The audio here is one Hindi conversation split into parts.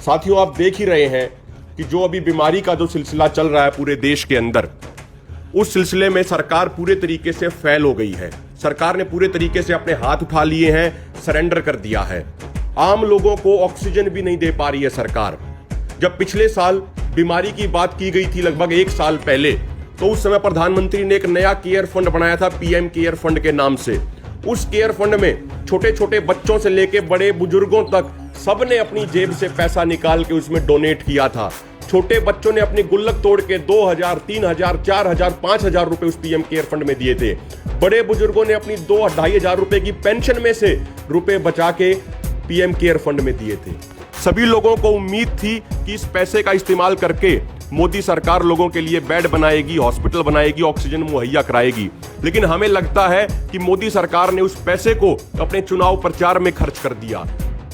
साथियों, आप देख ही रहे हैं कि जो अभी बीमारी का जो सिलसिला चल रहा है पूरे देश के अंदर, उस सिलसिले में सरकार पूरे तरीके से फेल हो गई है। सरकार ने पूरे तरीके से अपने हाथ उठा लिए हैं, सरेंडर कर दिया है। आम लोगों को ऑक्सीजन भी नहीं दे पा रही है सरकार। जब पिछले साल बीमारी की बात की गई थी, लगभग 1 साल पहले, तो उस समय प्रधानमंत्री ने एक नया केयर फंड बनाया था, पीएम केयर फंड के नाम से। उस केयर फंड में छोटे छोटे बच्चों से लेके बड़े बुजुर्गों तक सबने अपनी जेब से पैसा निकाल के उसमें डोनेट किया था। छोटे बच्चों ने अपनी गुल्लक तोड़ के 2000, 3000, 4000, 5000 रुपए उस पीएम केयर फंड में दिए थे। बड़े बुजुर्गों ने अपनी 2-2500 रुपए की पेंशन में से रुपए बचा के पीएम केयर फंड में दिए थे। सभी लोगों को उम्मीद थी कि इस पैसे का इस्तेमाल करके मोदी सरकार लोगों के लिए बेड बनाएगी, हॉस्पिटल बनाएगी, ऑक्सीजन मुहैया कराएगी। लेकिन हमें लगता है कि मोदी सरकार ने उस पैसे को अपने चुनाव प्रचार में खर्च कर दिया।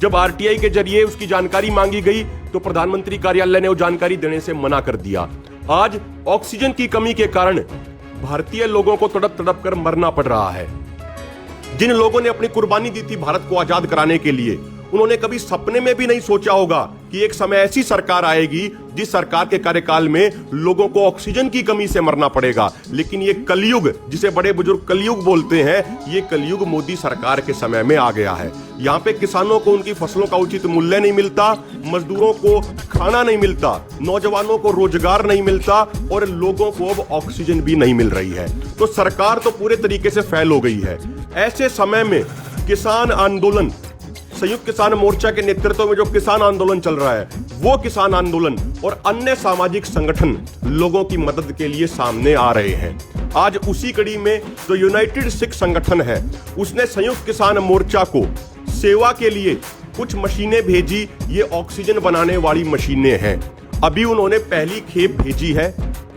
जब आरटीआई के जरिए उसकी जानकारी मांगी गई तो प्रधानमंत्री कार्यालय ने वो जानकारी देने से मना कर दिया। आज ऑक्सीजन की कमी के कारण भारतीय लोगों को तड़प तड़प कर मरना पड़ रहा है। जिन लोगों ने अपनी कुर्बानी दी थी भारत को आजाद कराने के लिए, उन्होंने कभी सपने में भी नहीं सोचा होगा कि एक समय ऐसी सरकार आएगी जिस सरकार के कार्यकाल में लोगों को ऑक्सीजन की कमी से मरना पड़ेगा। लेकिन ये कलयुग, जिसे बड़े बुजुर्ग कलयुग बोलते हैं, ये कलयुग मोदी सरकार के समय में आ गया है। यहाँ पे किसानों को उनकी फसलों का उचित मूल्य नहीं मिलता, मजदूरों को खाना नहीं मिलता, नौजवानों को रोजगार नहीं मिलता और लोगों को अब ऑक्सीजन भी नहीं मिल रही है। तो सरकार तो पूरे तरीके से फेल हो गई है। ऐसे समय में किसान आंदोलन, संयुक्त किसान मोर्चा के नेतृत्व में जो किसान आंदोलन चल रहा है, वो किसान आंदोलन और अन्य सामाजिक संगठन लोगों की मदद के लिए सामने आ रहे हैं। आज उसी कड़ी में जो यूनाइटेड सिख संगठन है, उसने संयुक्त किसान मोर्चा को सेवा के लिए कुछ मशीनें भेजी। ये ऑक्सीजन बनाने वाली मशीनें हैं। अभी उन्होंने पहली खेप भेजी है,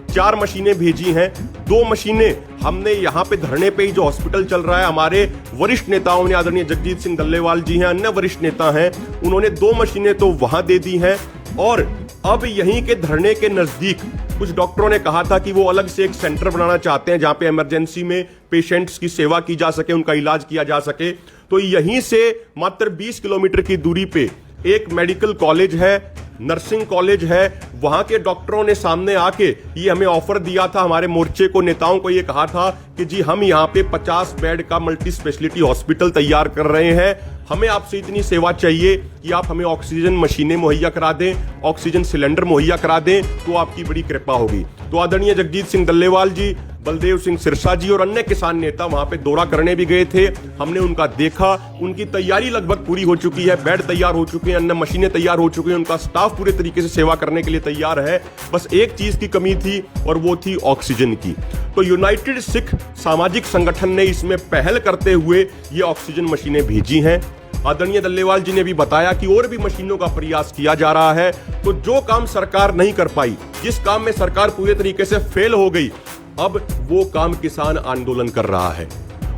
4 मशीनें भेजी हैं। 2 मशीनें हमने यहाँ पे धरने पे ही जो हॉस्पिटल चल रहा है, हमारे वरिष्ठ नेताओं ने, आदरणीय जगजीत सिंह डल्लेवाल जी हैं, अन्य वरिष्ठ नेता हैं, उन्होंने 2 मशीनें तो वहां दे दी हैं। और अब यहीं के धरने के नजदीक कुछ डॉक्टरों ने कहा था कि वो अलग से एक सेंटर बनाना चाहते हैं जहां पे इमरजेंसी में पेशेंट्स की सेवा की जा सके, उनका इलाज किया जा सके। तो यहीं से मात्र 20 किलोमीटर की दूरी पे एक मेडिकल कॉलेज है, नर्सिंग कॉलेज है। वहां के डॉक्टरों ने सामने आके ये हमें ऑफर दिया था, हमारे मोर्चे को, नेताओं को ये कहा था कि जी हम यहाँ पे 50 बेड का मल्टी स्पेशलिटी हॉस्पिटल तैयार कर रहे हैं, हमें आपसे इतनी सेवा चाहिए कि आप हमें ऑक्सीजन मशीनें मुहैया करा दें, ऑक्सीजन सिलेंडर मुहैया करा दें, तो आपकी बड़ी कृपा होगी। तो आदरणीय जगजीत सिंह डल्लेवाल जी, बलदेव सिंह सिरसा जी और अन्य किसान नेता वहां पे दौरा करने भी गए थे। हमने उनका देखा, उनकी तैयारी लगभग पूरी हो चुकी है, बेड तैयार हो चुके हैं, अन्य मशीनें तैयार हो चुकी हैं, उनका स्टाफ पूरे तरीके से सेवा करने के लिए तैयार है। बस एक चीज की कमी थी और वो थी ऑक्सीजन की। तो यूनाइटेड सिख सामाजिक संगठन ने इसमें पहल करते हुए ये ऑक्सीजन मशीनें भेजी हैं। आदरणीय डल्लेवाल जी ने भी बताया कि और भी मशीनों का प्रयास किया जा रहा है। तो जो काम सरकार नहीं कर पाई, जिस काम में सरकार पूरे तरीके से फेल हो गई, अब वो काम किसान आंदोलन कर रहा है।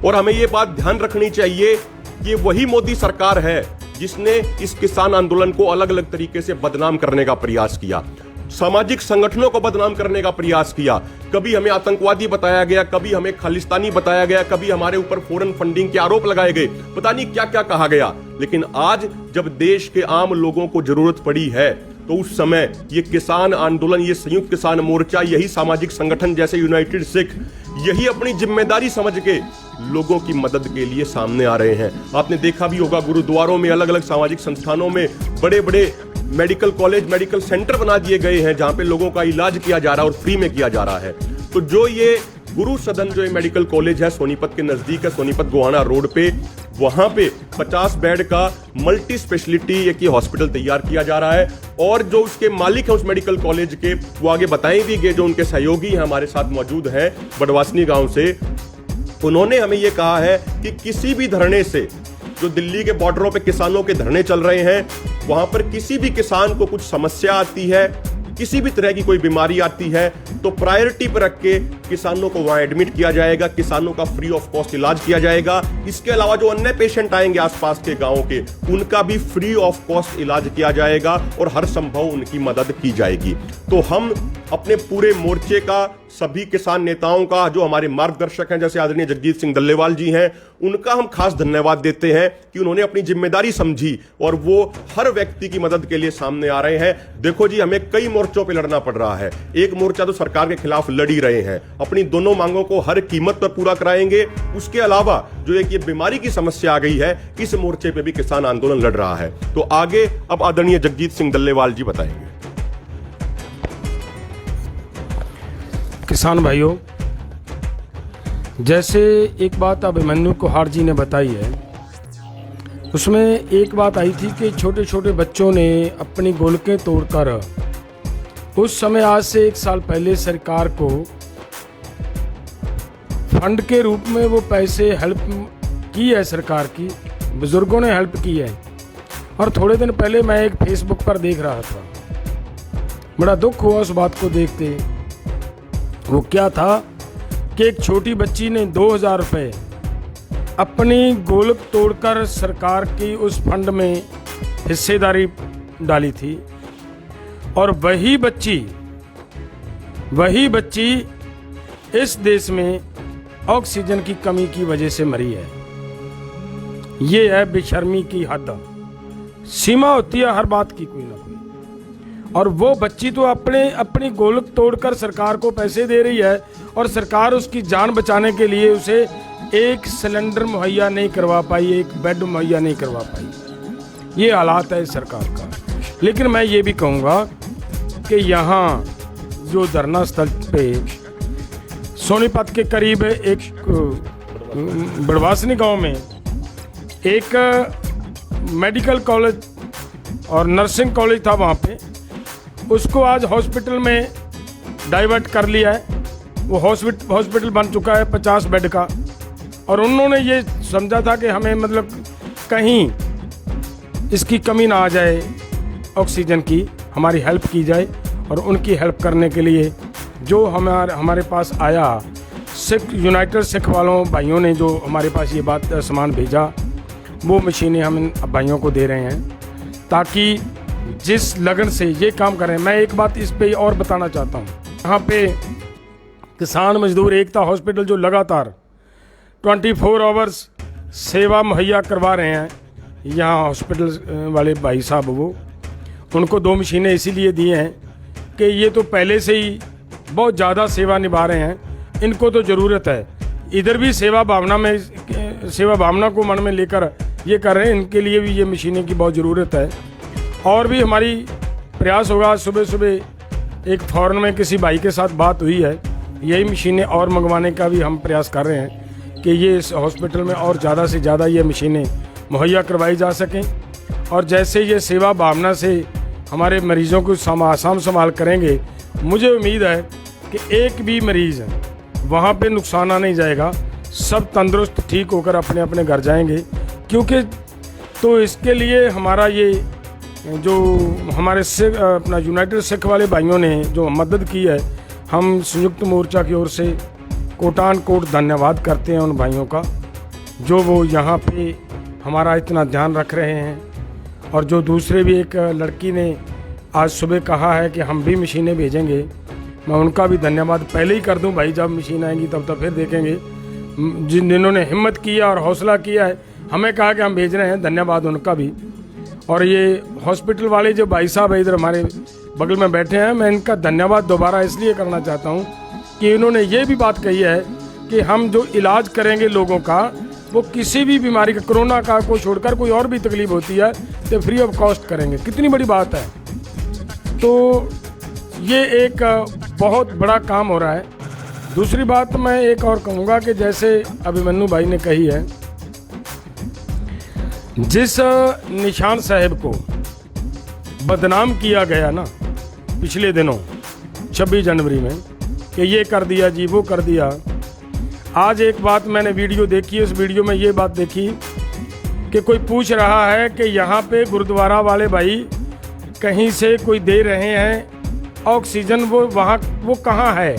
और हमें ये बात ध्यान रखनी चाहिए कि वही मोदी सरकार है जिसने इस किसान आंदोलन को अलग अलग तरीके से बदनाम करने का प्रयास किया, सामाजिक संगठनों को बदनाम करने का प्रयास किया। कभी हमें आतंकवादी बताया गया, कभी हमें खालिस्तानी बताया गया, कभी हमारे ऊपर फॉरेन फंडिंग के आरोप लगाए गए, पता नहीं क्या क्या कहा गया। लेकिन आज जब देश के आम लोगों को जरूरत पड़ी है, तो उस समय ये किसान आंदोलन, ये संयुक्त किसान मोर्चा, यही सामाजिक संगठन जैसे यूनाइटेड सिख, यही अपनी जिम्मेदारी समझ के लोगों की मदद के लिए सामने आ रहे हैं। आपने देखा भी होगा, गुरुद्वारों में, अलग अलग सामाजिक संस्थानों में बड़े बड़े मेडिकल कॉलेज, मेडिकल सेंटर बना दिए गए हैं जहां पे लोगों का इलाज किया जा रहा है और फ्री में किया जा रहा है। तो जो ये गुरु सदन, जो ये मेडिकल कॉलेज है, सोनीपत के नजदीक है, सोनीपत गोहाना रोड पे, वहां पे 50 बेड का मल्टी स्पेशलिटी एक ये हॉस्पिटल तैयार किया जा रहा है। और जो उसके मालिक हैं उस मेडिकल कॉलेज के, वो आगे बताएं भी गए, जो उनके सहयोगी हैं हमारे साथ मौजूद हैं बड़वासनी गांव से, उन्होंने हमें ये कहा है कि किसी भी धरने से, जो दिल्ली के बॉर्डरों पे किसानों के धरने चल रहे हैं, वहां पर किसी भी किसान को कुछ समस्या आती है, किसी भी तरह की कोई बीमारी आती है, तो प्रायोरिटी पर रख के किसानों को वहां एडमिट किया जाएगा, किसानों का फ्री ऑफ कॉस्ट इलाज किया जाएगा। इसके अलावा जो अन्य पेशेंट आएंगे आसपास के गांवों के, उनका भी फ्री ऑफ कॉस्ट इलाज किया जाएगा और हर संभव उनकी मदद की जाएगी। तो हम अपने पूरे मोर्चे का, सभी किसान नेताओं का, जो हमारे मार्गदर्शक हैं जैसे आदरणीय जगजीत सिंह डल्लेवाल जी हैं, उनका हम खास धन्यवाद देते हैं कि उन्होंने अपनी जिम्मेदारी समझी और वो हर व्यक्ति की मदद के लिए सामने आ रहे हैं। देखो जी, हमें कई मोर्चों पे लड़ना पड़ रहा है। एक मोर्चा तो सरकार के खिलाफ लड़ ही रहे हैं, अपनी दोनों मांगों को हर कीमत पर पूरा कराएंगे। उसके अलावा जो एक ये बीमारी की समस्या आ गई है, इस मोर्चे पे भी किसान आंदोलन लड़ रहा है। तो आगे अब आदरणीय जगजीत सिंह डल्लेवाल जी बताएंगे। किसान भाइयों, जैसे एक बात अभिमन्यु कुहाड़ जी ने बताई है, उसमें एक बात आई थी कि छोटे छोटे बच्चों ने अपनी गोलकें तोड़कर उस समय आज से 1 साल पहले सरकार को फंड के रूप में वो पैसे हेल्प की है, सरकार की बुजुर्गों ने हेल्प की है। और थोड़े दिन पहले मैं एक फेसबुक पर देख रहा था, बड़ा दुख हुआ उस बात को देखते। वो क्या था कि एक छोटी बच्ची ने 2000 रुपये अपनी गोलक तोड़कर सरकार की उस फंड में हिस्सेदारी डाली थी, और वही बच्ची इस देश में ऑक्सीजन की कमी की वजह से मरी है। ये है बेशर्मी की हद। सीमा होती है हर बात की कोई ना कोई। और वो बच्ची तो अपनी गोलक तोड़कर सरकार को पैसे दे रही है, और सरकार उसकी जान बचाने के लिए उसे एक सिलेंडर मुहैया नहीं करवा पाई, एक बेड मुहैया नहीं करवा पाई। ये हालात है सरकार का। लेकिन मैं ये भी कहूँगा कि यहाँ जो धरना स्थल पे सोनीपत के करीब एक बड़वासनी गांव में एक मेडिकल कॉलेज और नर्सिंग कॉलेज था, वहाँ पे उसको आज हॉस्पिटल में डाइवर्ट कर लिया है। वो हॉस्पिटल बन चुका है 50 बेड का, और उन्होंने ये समझा था कि हमें मतलब कहीं इसकी कमी ना आ जाए, ऑक्सीजन की हमारी हेल्प की जाए। और उनकी हेल्प करने के लिए जो हमारे पास आया, सिख यूनाइटेड सिख वालों भाइयों ने जो हमारे पास ये बात सामान भेजा, वो मशीनें हम इन भाइयों को दे रहे हैं, ताकि जिस लगन से ये काम करें। मैं एक बात इस पे और बताना चाहता हूँ, यहाँ पे किसान मजदूर एकता हॉस्पिटल जो लगातार 24 आवर्स सेवा मुहैया करवा रहे हैं, यहाँ हॉस्पिटल वाले भाई साहब, वो उनको 2 मशीनें इसीलिए दी हैं कि ये तो पहले से ही बहुत ज़्यादा सेवा निभा रहे हैं, इनको तो ज़रूरत है। इधर भी सेवा भावना को मन में लेकर ये कर रहे हैं, इनके लिए भी ये मशीनें की बहुत ज़रूरत है। और भी हमारी प्रयास होगा। सुबह एक फॉरेन में किसी भाई के साथ बात हुई है, यही मशीनें और मंगवाने का भी हम प्रयास कर रहे हैं कि ये इस हॉस्पिटल में और ज़्यादा से ज़्यादा ये मशीनें मुहैया करवाई जा सकें। और जैसे ये सेवा भावना से हमारे मरीज़ों को साम संभाल करेंगे, मुझे उम्मीद है कि एक भी मरीज़ वहाँ पे नुकसान नहीं जाएगा, सब तंदुरुस्त ठीक होकर अपने अपने घर जाएंगे। क्योंकि तो इसके लिए हमारा ये जो हमारे सिख अपना यूनाइटेड सिख वाले भाइयों ने जो मदद की है, हम संयुक्त मोर्चा की ओर से कोटान कोट धन्यवाद करते हैं उन भाइयों का, जो वो यहाँ पे हमारा इतना ध्यान रख रहे हैं। और जो दूसरे भी एक लड़की ने आज सुबह कहा है कि हम भी मशीनें भेजेंगे, मैं उनका भी धन्यवाद पहले ही कर दूं। भाई जब मशीन आएंगी तब फिर देखेंगे। जिन्होंने हिम्मत किया और हौसला किया है, हमें कहा कि हम भेज रहे हैं, धन्यवाद उनका भी। और ये हॉस्पिटल वाले जो भाई साहब इधर हमारे बगल में बैठे हैं, मैं इनका धन्यवाद दोबारा इसलिए करना चाहता हूँ कि इन्होंने ये भी बात कही है कि हम जो इलाज करेंगे लोगों का, वो किसी भी बीमारी का, कोरोना का को छोड़कर कोई और भी तकलीफ होती है तो फ्री ऑफ कॉस्ट करेंगे। कितनी बड़ी बात है। तो ये एक बहुत बड़ा काम हो रहा है। दूसरी बात मैं एक और कहूँगा कि जैसे अभिमन्यु भाई ने कही है, जिस निशान साहब को बदनाम किया गया ना पिछले दिनों 26 जनवरी में कि ये कर दिया जी, वो कर दिया। आज एक बात मैंने वीडियो देखी, उस वीडियो में ये बात देखी कि कोई पूछ रहा है कि यहाँ पे गुरुद्वारा वाले भाई कहीं से कोई दे रहे हैं ऑक्सीजन, वो कहाँ है।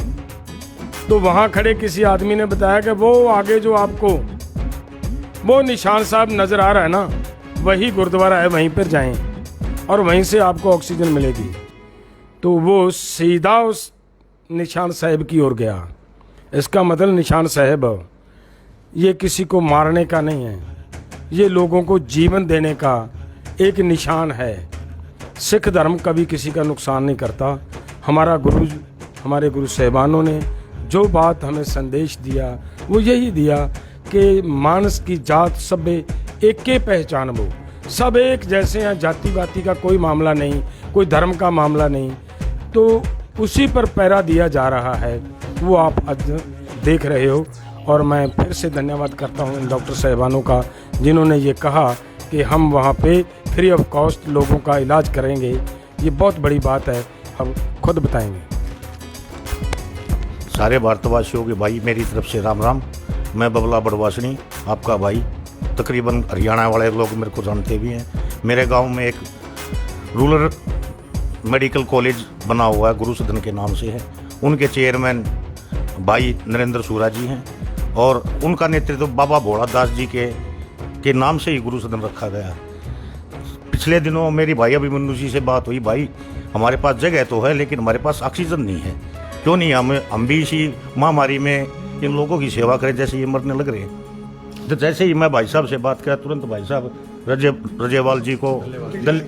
तो वहाँ खड़े किसी आदमी ने बताया कि वो आगे जो आपको वो निशान साहब नज़र आ रहा है ना, वही गुरुद्वारा है, वहीं पर जाएं और वहीं से आपको ऑक्सीजन मिलेगी। तो वो सीधा उस निशान साहब की ओर गया। इसका मतलब निशान साहब ये किसी को मारने का नहीं है, ये लोगों को जीवन देने का एक निशान है। सिख धर्म कभी किसी का नुकसान नहीं करता। हमारे गुरु साहिबानों ने जो बात हमें संदेश दिया वो यही दिया कि मानस की जात सब एक के पहचान वो, सब एक जैसे हैं, जाति बाती का कोई मामला नहीं, कोई धर्म का मामला नहीं। तो उसी पर पैरा दिया जा रहा है, वो आप आज देख रहे हो। और मैं फिर से धन्यवाद करता हूँ इन डॉक्टर साहिबानों का, जिन्होंने ये कहा कि हम वहाँ पे फ्री ऑफ कॉस्ट लोगों का इलाज करेंगे। ये बहुत बड़ी बात है, हम खुद बताएंगे। सारे भारतवासियों के भाई मेरी तरफ से राम राम। मैं बबला बड़वासनी, आपका भाई। तकरीबन हरियाणा वाले लोग मेरे को जानते भी हैं। मेरे गांव में एक रूरल मेडिकल कॉलेज बना हुआ है, गुरु सदन के नाम से है। उनके चेयरमैन भाई नरेंद्र सूरा जी हैं और उनका नेतृत्व बाबा भोला दास जी के नाम से ही गुरु सदन रखा गया। पिछले दिनों मेरी भाई अभिमन्यु जी से बात हुई, भाई हमारे पास जगह तो है लेकिन हमारे पास ऑक्सीजन नहीं है, क्यों नहीं हम भी इसी महामारी में इन लोगों की सेवा करें जैसे ये मरने लग रहे हैं। तो जैसे ही मैं भाई साहब से बात किया, तुरंत भाई साहब रजेवाल जी को,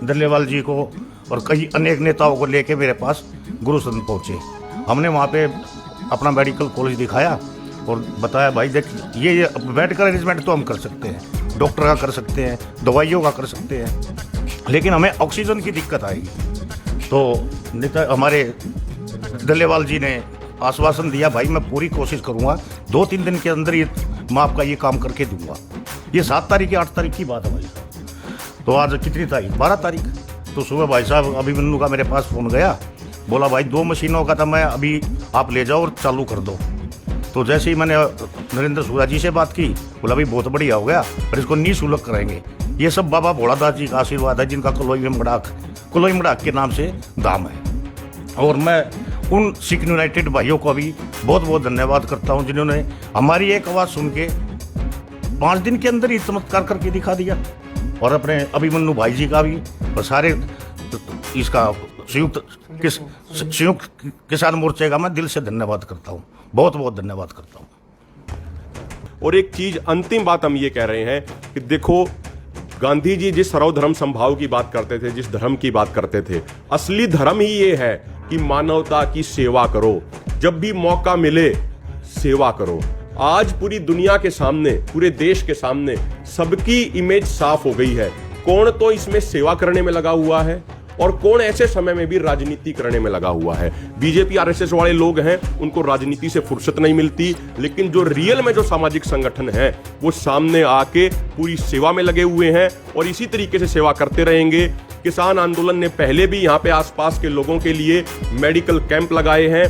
दल्लेवाल जी को और कई अनेक नेताओं को लेके मेरे पास गुरु सदन पहुँचे। हमने वहाँ पे अपना मेडिकल कॉलेज दिखाया और बताया, भाई देख ये बेड का अरेंजमेंट तो हम कर सकते हैं, डॉक्टर का कर सकते हैं, दवाइयों का कर सकते हैं, लेकिन हमें ऑक्सीजन की दिक्कत आएगी। तो नेता हमारे दल्लेवाल जी ने आश्वासन दिया, भाई मैं पूरी कोशिश करूंगा, 2-3 दिन के अंदर ये मैं आपका ये काम करके दूंगा। ये 7 तारीख या 8 तारीख की बात है भाई साहब। तो आज कितनी तारीख, 12 तारीख। तो सुबह भाई साहब अभिमन्यु का मेरे पास फ़ोन गया, बोला भाई 2 मशीनों का था, मैं अभी आप ले जाओ और चालू कर दो। तो जैसे ही मैंने नरेंद्र सूरा जी से बात की, बोला भाई बहुत बढ़िया हो गया और इसको निःशुल्क करेंगे। ये सब बाबा भोलादास जी का आशीर्वाद है, जिनका कलोई मड़ाक के नाम से धाम है। और मैं उन सिख यूनाइटेड भाइयों को भी बहुत बहुत धन्यवाद करता हूं, जिन्होंने हमारी एक आवाज़ सुन के 5 दिन के अंदर ही चमत्कार करके दिखा दिया। और अपने अभिमन्यु भाई जी का भी और सारे इसका संयुक्त किसान मोर्चे का मैं दिल से धन्यवाद करता हूँ, बहुत बहुत धन्यवाद करता हूँ। और एक चीज, अंतिम बात हम ये कह रहे हैं कि देखो, गांधी जी जिस सर्वधर्म संभाव की बात करते थे, जिस धर्म की बात करते थे, असली धर्म ही ये है कि मानवता की सेवा करो, जब भी मौका मिले सेवा करो। आज पूरी दुनिया के सामने, पूरे देश के सामने सबकी इमेज साफ हो गई है। कौन तो इसमें सेवा करने में लगा हुआ है और कौन ऐसे समय में भी राजनीति करने में लगा हुआ है। बीजेपी आरएसएस वाले लोग हैं, उनको राजनीति से फुर्सत नहीं मिलती, लेकिन जो रियल में जो सामाजिक संगठन है वो सामने आके पूरी सेवा में लगे हुए हैं और इसी तरीके से सेवा करते रहेंगे। किसान आंदोलन ने पहले भी यहाँ पे आसपास के लोगों के लिए मेडिकल कैंप लगाए हैं।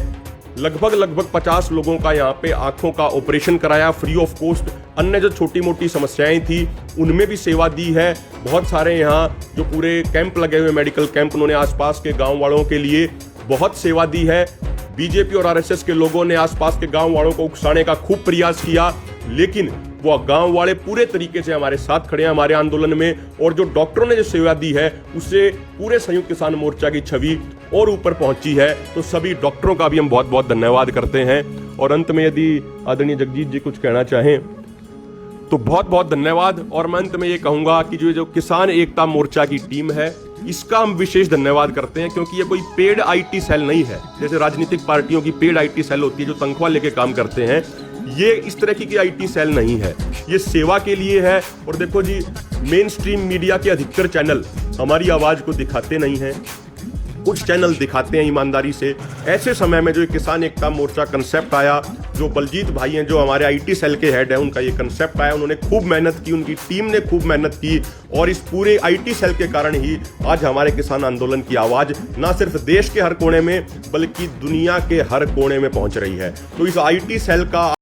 लगभग 50 लोगों का यहाँ पे आंखों का ऑपरेशन कराया फ्री ऑफ कॉस्ट। अन्य जो छोटी मोटी समस्याएं थी उनमें भी सेवा दी है। बहुत सारे यहाँ जो पूरे कैंप लगे हुए मेडिकल कैंप, उन्होंने आसपास के गांव वालों के लिए बहुत सेवा दी है। बीजेपी और आरएसएस के लोगों ने आसपास के गांव वालों को उकसाने का खूब प्रयास किया, लेकिन वो गांव वाले पूरे तरीके से हमारे साथ खड़े हैं हमारे आंदोलन में। और जो डॉक्टरों ने जो सेवा दी है उससे पूरे संयुक्त किसान मोर्चा की छवि और ऊपर पहुंची है। तो सभी डॉक्टरों का भी हम बहुत बहुत धन्यवाद करते हैं। और अंत में यदि आदरणीय जगजीत जी कुछ कहना चाहें तो बहुत बहुत धन्यवाद। और मैं अंत में ये कहूंगा कि जो किसान एकता मोर्चा की टीम है, इसका हम विशेष धन्यवाद करते हैं, क्योंकि ये कोई पेड आईटी सेल नहीं है। जैसे राजनीतिक पार्टियों की पेड आईटी सेल होती है जो तनख्वाह लेके काम करते हैं, ये इस तरह की आईटी सेल नहीं है, ये सेवा के लिए है। और देखो जी, मेन स्ट्रीम मीडिया के अधिकतर चैनल हमारी आवाज को दिखाते नहीं हैं, कुछ चैनल दिखाते हैं ईमानदारी से। ऐसे समय में जो किसान एकता मोर्चा कंसेप्ट आया, जो बलजीत भाई हैं जो हमारे आईटी सेल के हेड हैं, उनका ये कंसेप्ट आया, उन्होंने खूब मेहनत की, उनकी टीम ने खूब मेहनत की और इस पूरे आईटी सेल के कारण ही आज हमारे किसान आंदोलन की आवाज ना सिर्फ देश के हर कोने में बल्कि दुनिया के हर कोने में पहुंच रही है। तो इस आईटी सेल का